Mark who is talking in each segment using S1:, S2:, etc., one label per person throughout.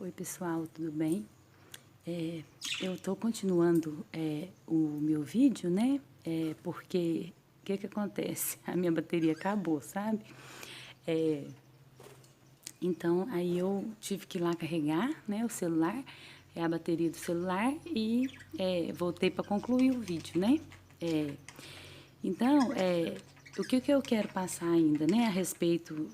S1: Oi pessoal, tudo bem? Eu estou continuando o meu vídeo, né? Porque o que acontece? A minha bateria acabou, sabe? É, então aí eu tive que ir lá carregar, né, o celular, a bateria do celular e voltei para concluir o vídeo, né? É, então, o que eu quero passar ainda, né, a respeito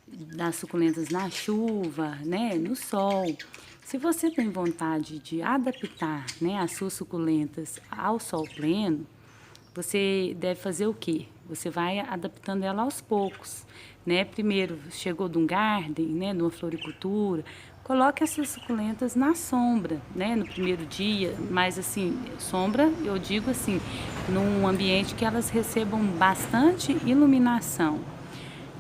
S1: das suculentas na chuva, né, no sol. Se você tem vontade de adaptar, né, as suas suculentas ao sol pleno, você deve fazer o quê? Você vai adaptando ela aos poucos, né? Primeiro chegou de um garden, né, de uma floricultura, coloque essas suculentas na sombra, né, no primeiro dia, mas assim, sombra, eu digo assim, num ambiente que elas recebam bastante iluminação.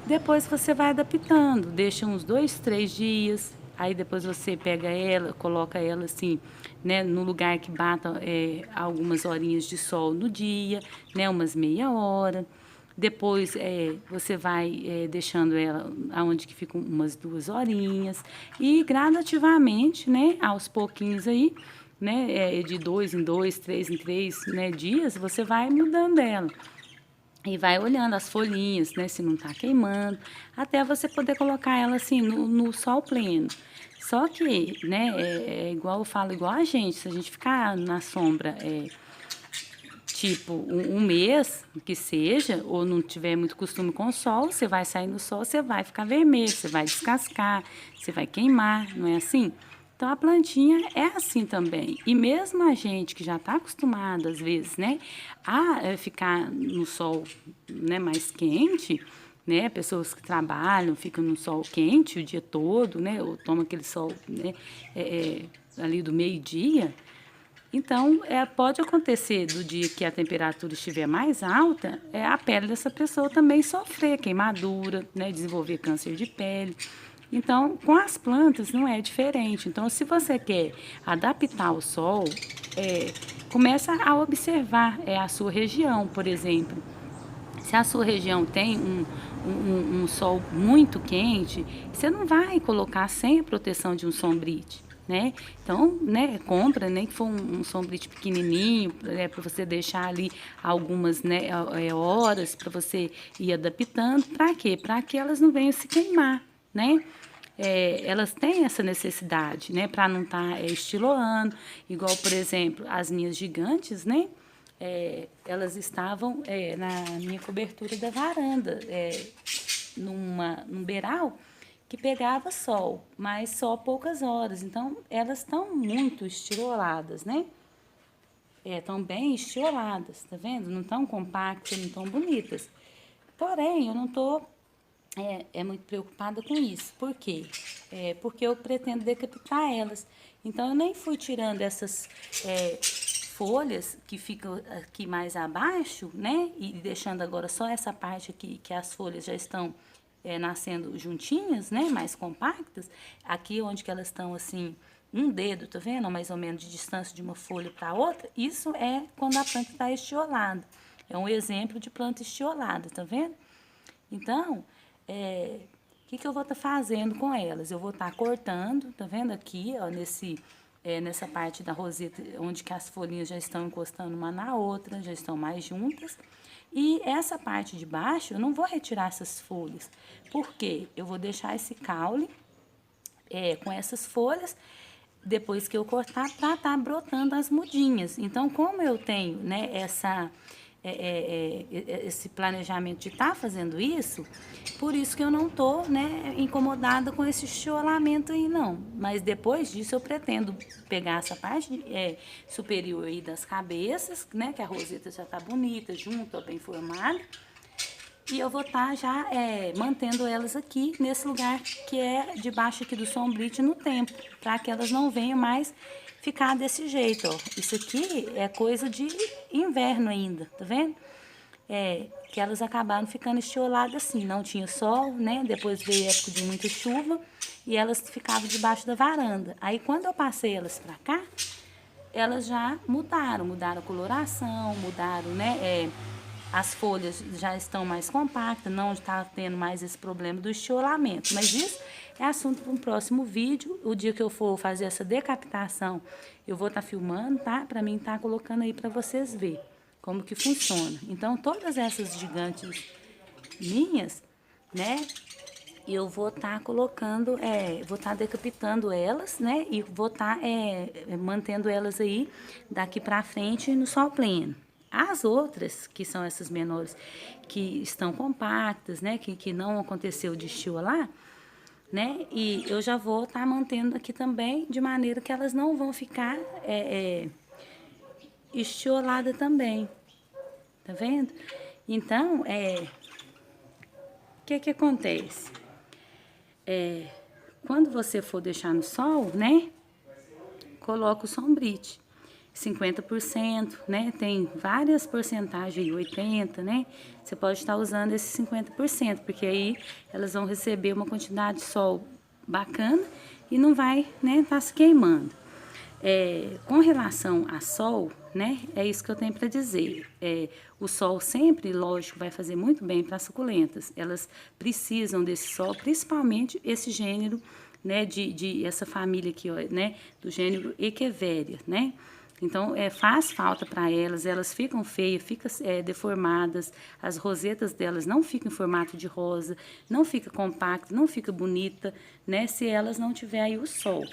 S1: Depois você vai adaptando, deixa uns 2, 3 dias. Aí depois você pega ela, coloca ela assim, né, no lugar que bata algumas horinhas de sol no dia, né, umas meia hora. Depois você vai deixando ela aonde que ficam umas 2 horinhas. E gradativamente, né, aos pouquinhos aí, né, de 2 em 2, 3 em 3, né, dias, você vai mudando ela. E vai olhando as folhinhas, né, se não tá queimando, até você poder colocar ela assim no sol pleno. Só que, né, é igual eu falo, igual a gente, se a gente ficar na sombra, tipo um mês que seja, ou não tiver muito costume com o sol, você vai sair no sol, você vai ficar vermelho, você vai descascar, você vai queimar, não é assim? Então a plantinha é assim também. E mesmo a gente que já está acostumado, às vezes, né, a ficar no sol, né, mais quente, né, pessoas que trabalham, ficam no sol quente o dia todo, né, ou tomam aquele sol, né, ali do meio-dia. Então, pode acontecer do dia que a temperatura estiver mais alta, a pele dessa pessoa também sofrer queimadura, né, desenvolver câncer de pele. Então, com as plantas não é diferente. Então, se você quer adaptar o sol, começa a observar a sua região, por exemplo. Se a sua região tem um sol muito quente, você não vai colocar sem a proteção de um sombrite, né? Então, né, compra, nem que for um sombrite pequenininho, para você deixar ali algumas, né, horas para você ir adaptando. Para quê? Para que elas não venham se queimar, né? Elas têm essa necessidade, né, para não estar estiloando, igual, por exemplo, as minhas gigantes, né? Elas estavam na minha cobertura da varanda, num beiral que pegava sol, mas só poucas horas. Então, elas estão muito estioladas, né? Estão bem estioladas, tá vendo? Não tão compactas, não tão bonitas. Porém, eu não estou muito preocupada com isso. Por quê? Porque eu pretendo decapitar elas. Então, eu nem fui tirando essas folhas que ficam aqui mais abaixo, né? E deixando agora só essa parte aqui, que as folhas já estão nascendo juntinhas, né? Mais compactas. Aqui onde que elas estão assim, um dedo, tá vendo? Mais ou menos de distância de uma folha para outra. Isso é quando a planta está estiolada. É um exemplo de planta estiolada, tá vendo? Então, que eu vou estar fazendo com elas? Eu vou estar cortando, tá vendo aqui, ó, nessa parte da roseta, onde que as folhinhas já estão encostando uma na outra, já estão mais juntas. E essa parte de baixo, eu não vou retirar essas folhas, porque eu vou deixar esse caule com essas folhas, depois que eu cortar, para estar brotando as mudinhas. Então, como eu tenho, né, esse planejamento de estar fazendo isso, por isso que eu não estou, né, incomodada com esse estiolamento aí, não. Mas depois disso eu pretendo pegar essa parte superior aí das cabeças, né, que a roseta já está bonita, junto, bem formada. E eu vou estar já mantendo elas aqui, nesse lugar que é debaixo aqui do sombrite no tempo, para que elas não venham mais ficar desse jeito, ó. Isso aqui é coisa de inverno ainda, tá vendo? Que elas acabaram ficando estioladas assim, não tinha sol, né? Depois veio a época de muita chuva e elas ficavam debaixo da varanda. Aí quando eu passei elas para cá, elas já mudaram a coloração, mudaram, né? as folhas já estão mais compactas, não está tendo mais esse problema do estiolamento. Mas isso é assunto para um próximo vídeo. O dia que eu for fazer essa decapitação, eu vou estar filmando, tá? Para mim estar colocando aí para vocês verem como que funciona. Então, todas essas gigantes minhas, né? Eu vou estar colocando, vou estar decapitando elas, né? E vou estar mantendo elas aí daqui para frente no sol pleno. As outras, que são essas menores, que estão compactas, né? Que não aconteceu de estiolar, né? E eu já vou estar mantendo aqui também, de maneira que elas não vão ficar estioladas também. Tá vendo? Então, o que acontece? Quando você for deixar no sol, né? Coloca o sombrite. 50%, né? Tem várias porcentagens aí, 80%, né? Você pode estar usando esse 50%, porque aí elas vão receber uma quantidade de sol bacana e não vai, né, tá se queimando. Com relação a sol, né, é isso que eu tenho para dizer. O sol sempre, lógico, vai fazer muito bem para as suculentas. Elas precisam desse sol, principalmente esse gênero, né, de essa família aqui, ó, né, do gênero Echeveria, né? Então, faz falta para elas ficam feias, ficam deformadas, as rosetas delas não ficam em formato de rosa, não fica compacta, não fica bonita, né, se elas não tiverem aí o sol.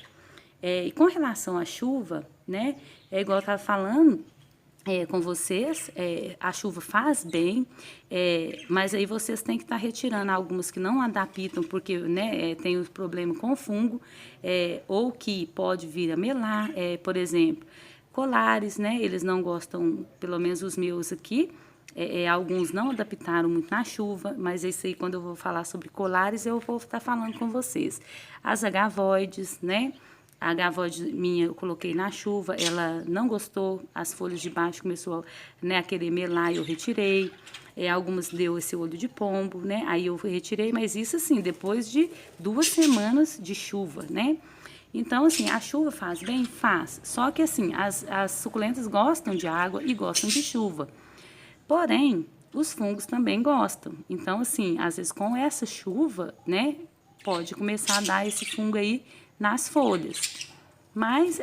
S1: E com relação à chuva, né, é igual eu estava falando com vocês, a chuva faz bem, mas aí vocês têm que estar retirando algumas que não adaptam, porque, né, tem o problema com fungo, ou que pode vir a melar, por exemplo, colares, né, eles não gostam, pelo menos os meus aqui, alguns não adaptaram muito na chuva, mas isso aí, quando eu vou falar sobre colares, eu vou estar falando com vocês. As agavoides, né? A agavoide minha eu coloquei na chuva, ela não gostou, as folhas de baixo começou, né, a querer melar, eu retirei. Algumas deu esse olho de pombo, né? Aí eu retirei, mas isso assim, depois de 2 semanas de chuva, né? Então, assim, a chuva faz bem? Faz. Só que, assim, as suculentas gostam de água e gostam de chuva. Porém, os fungos também gostam. Então, assim, às vezes com essa chuva, né, pode começar a dar esse fungo aí nas folhas. Mas,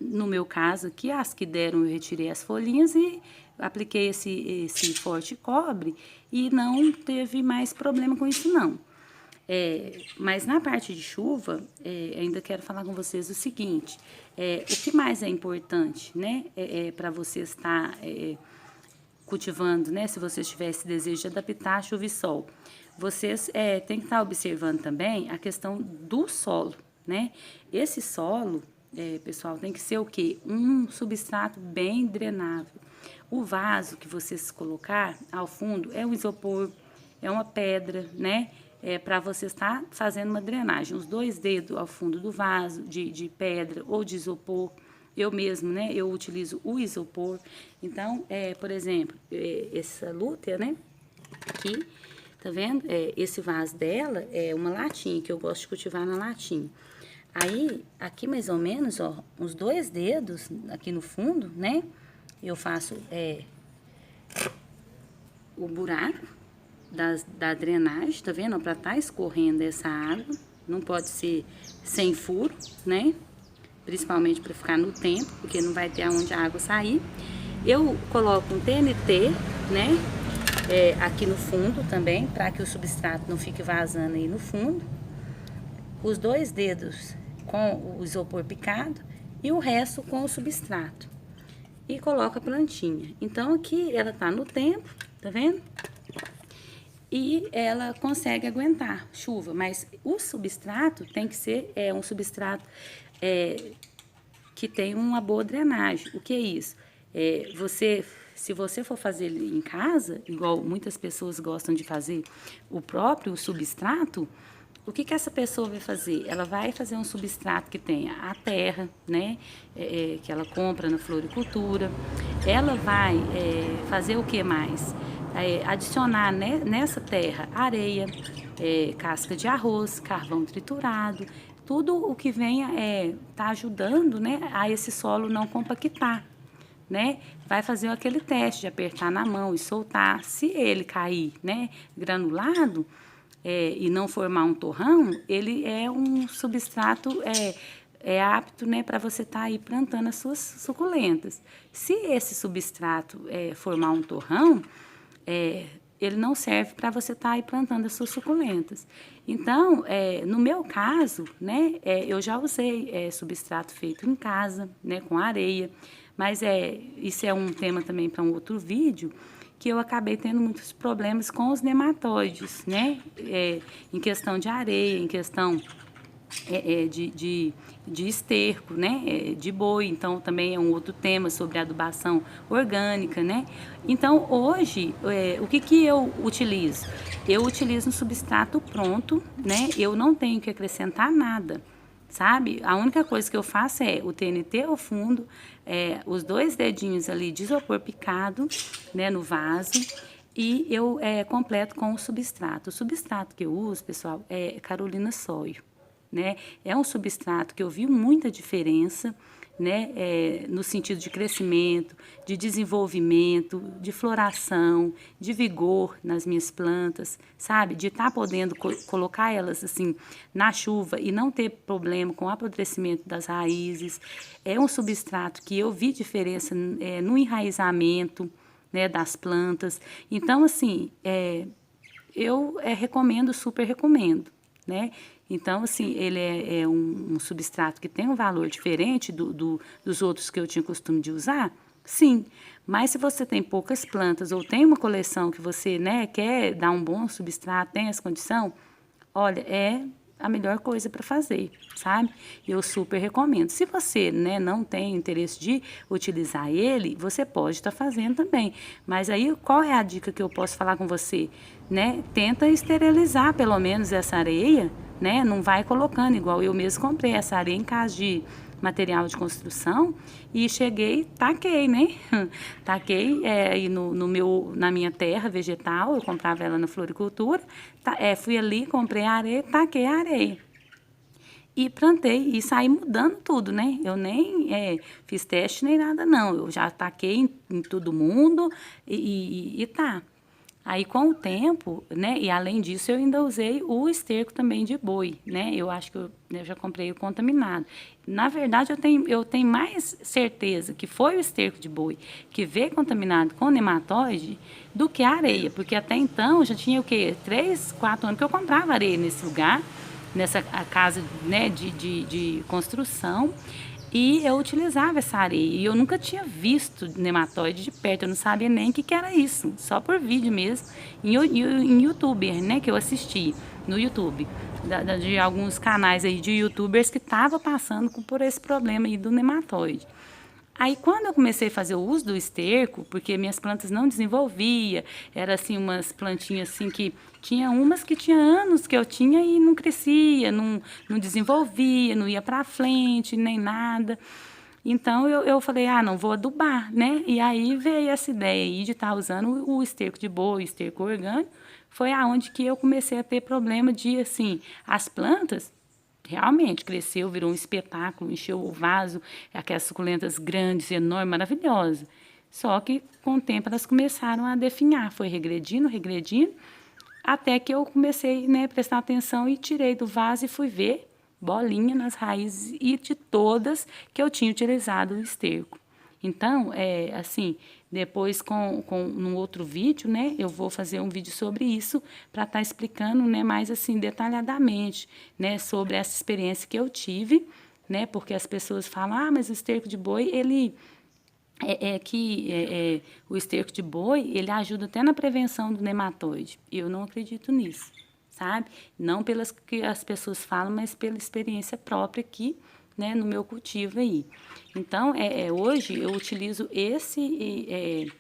S1: no meu caso aqui, as que deram, eu retirei as folhinhas e apliquei esse forte cobre e não teve mais problema com isso, não. Mas na parte de chuva, ainda quero falar com vocês o seguinte, o que mais é importante, né, para você estar cultivando, né, se vocês tiverem esse desejo de adaptar chuva e sol, vocês têm que estar observando também a questão do solo, né? Esse solo, pessoal, tem que ser o quê? Um substrato bem drenável. O vaso que vocês colocar ao fundo é um isopor, é uma pedra, né? Para você estar fazendo uma drenagem. Os 2 dedos ao fundo do vaso, de pedra ou de isopor. Eu mesmo, né? Eu utilizo o isopor. Então, por exemplo, essa lútea, né? Aqui, tá vendo? Esse vaso dela é uma latinha, que eu gosto de cultivar na latinha. Aí, aqui mais ou menos, ó, uns 2 dedos aqui no fundo, né? Eu faço o buraco da drenagem, tá vendo? Para estar escorrendo essa água, não pode ser sem furo, né? Principalmente para ficar no tempo, porque não vai ter aonde a água sair. Eu coloco um TNT, né? Aqui no fundo também, para que o substrato não fique vazando aí no fundo. Os 2 dedos com o isopor picado e o resto com o substrato. E coloco a plantinha. Então, aqui ela tá no tempo, tá vendo? E ela consegue aguentar chuva, mas o substrato tem que ser um substrato que tem uma boa drenagem. O que é isso? Se você for fazer em casa, igual muitas pessoas gostam de fazer o próprio substrato, o que essa pessoa vai fazer? Ela vai fazer um substrato que tenha a terra, né? Que ela compra na floricultura. Ela vai fazer o que mais? Adicionar, né, nessa terra areia, casca de arroz, carvão triturado, tudo o que venha tá ajudando, né, a esse solo não compactar, né, vai fazer aquele teste de apertar na mão e soltar. Se ele cair, né, granulado, e não formar um torrão, ele é um substrato apto, né, para você estar aí plantando as suas suculentas. Se esse substrato formar um torrão, ele não serve para você estar aí plantando as suas suculentas. Então, no meu caso, né, eu já usei substrato feito em casa, né, com areia, mas isso é um tema também para um outro vídeo, que eu acabei tendo muitos problemas com os nematóides, né, em questão de areia, em questão de esterco, né, de boi. Então, também é um outro tema sobre adubação orgânica, né. Então, hoje, o que eu utilizo? Eu utilizo um substrato pronto, né, eu não tenho que acrescentar nada, sabe? A única coisa que eu faço é o TNT ao fundo, os 2 dedinhos ali de isopor picado, né, no vaso, e eu completo com o substrato. O substrato que eu uso, pessoal, é Carolina Soio, né? É um substrato que eu vi muita diferença, né? No sentido de crescimento, de desenvolvimento, de floração, de vigor nas minhas plantas, sabe? De estar podendo colocar elas assim na chuva e não ter problema com o apodrecimento das raízes. É um substrato que eu vi diferença no enraizamento, né, das plantas. Então, assim, eu recomendo, super recomendo, né? Então, assim, ele é um substrato que tem um valor diferente dos outros que eu tinha costume de usar? Sim, mas se você tem poucas plantas ou tem uma coleção que você, né, quer dar um bom substrato, tem essa condição, olha, é a melhor coisa para fazer, sabe? Eu super recomendo. Se você, né, não tem interesse de utilizar ele, você pode estar fazendo também. Mas aí, qual é a dica que eu posso falar com você? Né? Tenta esterilizar pelo menos essa areia, né? Não vai colocando, igual eu mesmo comprei essa areia em casa de material de construção e cheguei, taquei, né? Taquei aí na minha terra vegetal, eu comprava ela na floricultura, fui ali, comprei a areia, taquei a areia. E plantei e saí mudando tudo, né? Eu nem fiz teste nem nada, não. Eu já taquei em todo mundo e tá. Aí, com o tempo, né, e além disso, eu ainda usei o esterco também de boi, né? Eu acho que eu já comprei o contaminado. Na verdade, eu tenho mais certeza que foi o esterco de boi que veio contaminado com nematóide do que a areia, porque até então já tinha o quê? 3, 4 anos que eu comprava areia nesse lugar, nessa casa, né, de construção. E eu utilizava essa areia. E eu nunca tinha visto nematóide de perto. Eu não sabia nem o que era isso. Só por vídeo mesmo. Em youtuber, né? Que eu assisti no YouTube. De alguns canais aí de youtubers que estavam passando por esse problema aí do nematóide. Aí, quando eu comecei a fazer o uso do esterco, porque minhas plantas não desenvolvia, era assim umas plantinhas assim que tinha umas que tinha anos que eu tinha e não crescia, não desenvolvia, não ia para frente, nem nada. Então, eu falei, não, vou adubar, né? E aí veio essa ideia aí de estar usando o esterco de boi, o esterco orgânico. Foi aonde que eu comecei a ter problema de, assim, as plantas realmente cresceu, virou um espetáculo, encheu o vaso, aquelas suculentas grandes, enormes, maravilhosas. Só que com o tempo elas começaram a definhar, foi regredindo, regredindo, até que eu comecei, né, a prestar atenção e tirei do vaso e fui ver bolinha nas raízes e de todas que eu tinha utilizado o esterco. Então, assim, depois num outro vídeo, né, eu vou fazer um vídeo sobre isso para estar explicando, né, mais assim detalhadamente, né, sobre essa experiência que eu tive, né, porque as pessoas falam, mas o esterco de boi, ele o esterco de boi, ele ajuda até na prevenção do nematóide. Eu não acredito nisso, sabe? Não pelas que as pessoas falam, mas pela experiência própria aqui, né, no meu cultivo aí. Então, hoje eu utilizo esse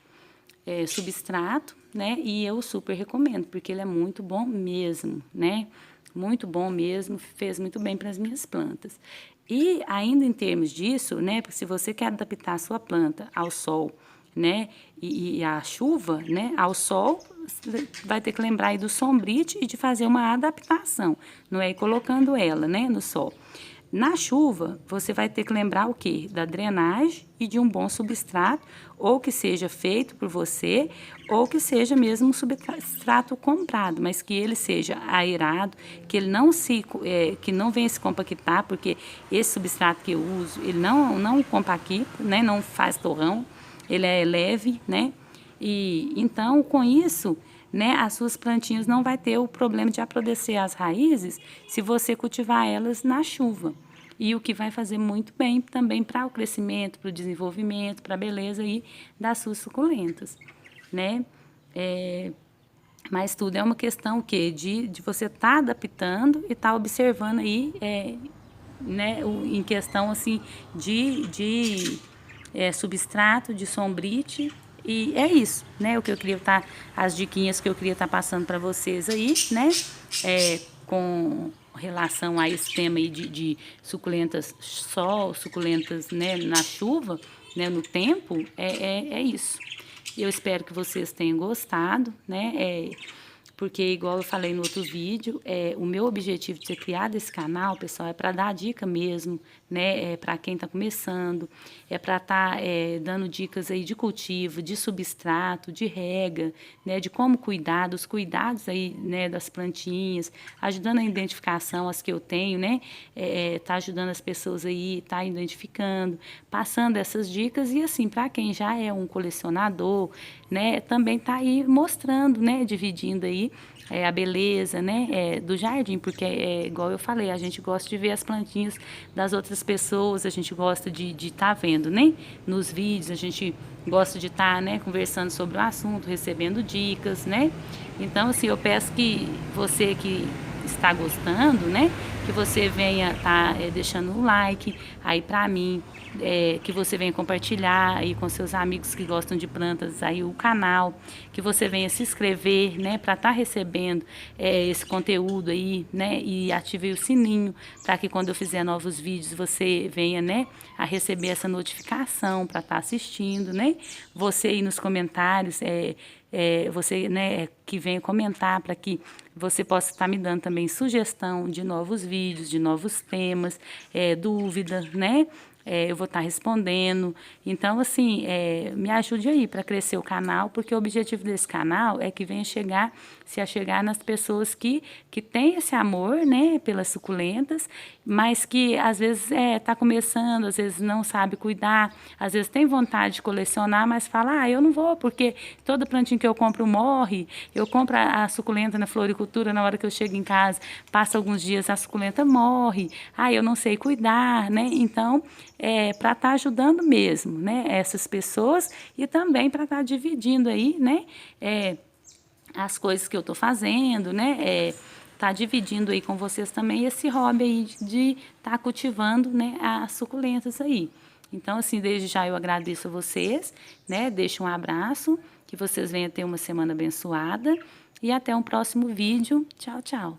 S1: substrato, né, e eu super recomendo, porque ele é muito bom mesmo, né? Muito bom mesmo, fez muito bem para as minhas plantas. E ainda em termos disso, né, porque se você quer adaptar a sua planta ao sol, né, e à chuva, né, ao sol, vai ter que lembrar aí do sombrite e de fazer uma adaptação, não é ir colocando ela, né, no sol. Na chuva, você vai ter que lembrar o quê? Da drenagem e de um bom substrato, ou que seja feito por você, ou que seja mesmo um substrato comprado, mas que ele seja aerado, que ele não que não venha se compactar, porque esse substrato que eu uso, ele não compacta, né? Não faz torrão, ele é leve, né? E então, com isso, né, as suas plantinhas não vai ter o problema de apodrecer as raízes se você cultivar elas na chuva. E o que vai fazer muito bem também para o crescimento, para o desenvolvimento, para a beleza aí das suas suculentas, né? Mas tudo é uma questão o quê? De você estar adaptando e estar observando aí, né, em questão assim de substrato, de sombrite. E é isso, né? O que eu queria estar, as diquinhas que eu queria estar passando para vocês aí, né? Com relação a esse tema aí de suculentas sol, suculentas, né, na chuva, né, no tempo, é isso. Eu espero que vocês tenham gostado, né? Porque, igual eu falei no outro vídeo, o meu objetivo de ter criado esse canal, pessoal, é para dar dica mesmo, né? Para quem está começando, para estar dando dicas aí de cultivo, de substrato, de rega, né? De como cuidar, dos cuidados aí, né? Das plantinhas, ajudando a identificação, as que eu tenho, né? Tá ajudando as pessoas aí, tá identificando, passando essas dicas e assim, para quem já é um colecionador, né? Também tá aí mostrando, né? Dividindo aí a beleza, né, do jardim, porque igual eu falei, a gente gosta de ver as plantinhas das outras pessoas, a gente gosta de estar vendo, né, nos vídeos, a gente gosta de estar, né, conversando sobre o assunto, recebendo dicas, né. Então, assim, eu peço que você que está gostando, né, que você venha estar deixando um like aí para mim, que você venha compartilhar aí com seus amigos que gostam de plantas aí o canal, que você venha se inscrever, né, para estar recebendo esse conteúdo aí, né, e ative o sininho para que quando eu fizer novos vídeos você venha, né, a receber essa notificação para estar assistindo, né. Você aí nos comentários, você, né, que venha comentar para que você possa estar me dando também sugestão de novos vídeos, de novos temas, dúvida, né? Eu vou estar respondendo. Então, assim, me ajude aí para crescer o canal, porque o objetivo desse canal é que venha chegar nas pessoas que têm esse amor, né, pelas suculentas, mas que às vezes está começando, às vezes não sabe cuidar, às vezes tem vontade de colecionar, mas fala, eu não vou, porque toda plantinha que eu compro morre, eu compro a suculenta na floricultura, na hora que eu chego em casa, passa alguns dias, a suculenta morre, eu não sei cuidar, né? Então, para estar ajudando mesmo, né, essas pessoas e também para estar dividindo aí, né, as coisas que eu estou fazendo, né, tá dividindo aí com vocês também esse hobby aí de estar cultivando, né, as suculentas aí. Então, assim, desde já eu agradeço a vocês, né, deixo um abraço, que vocês venham ter uma semana abençoada e até um próximo vídeo. Tchau, tchau.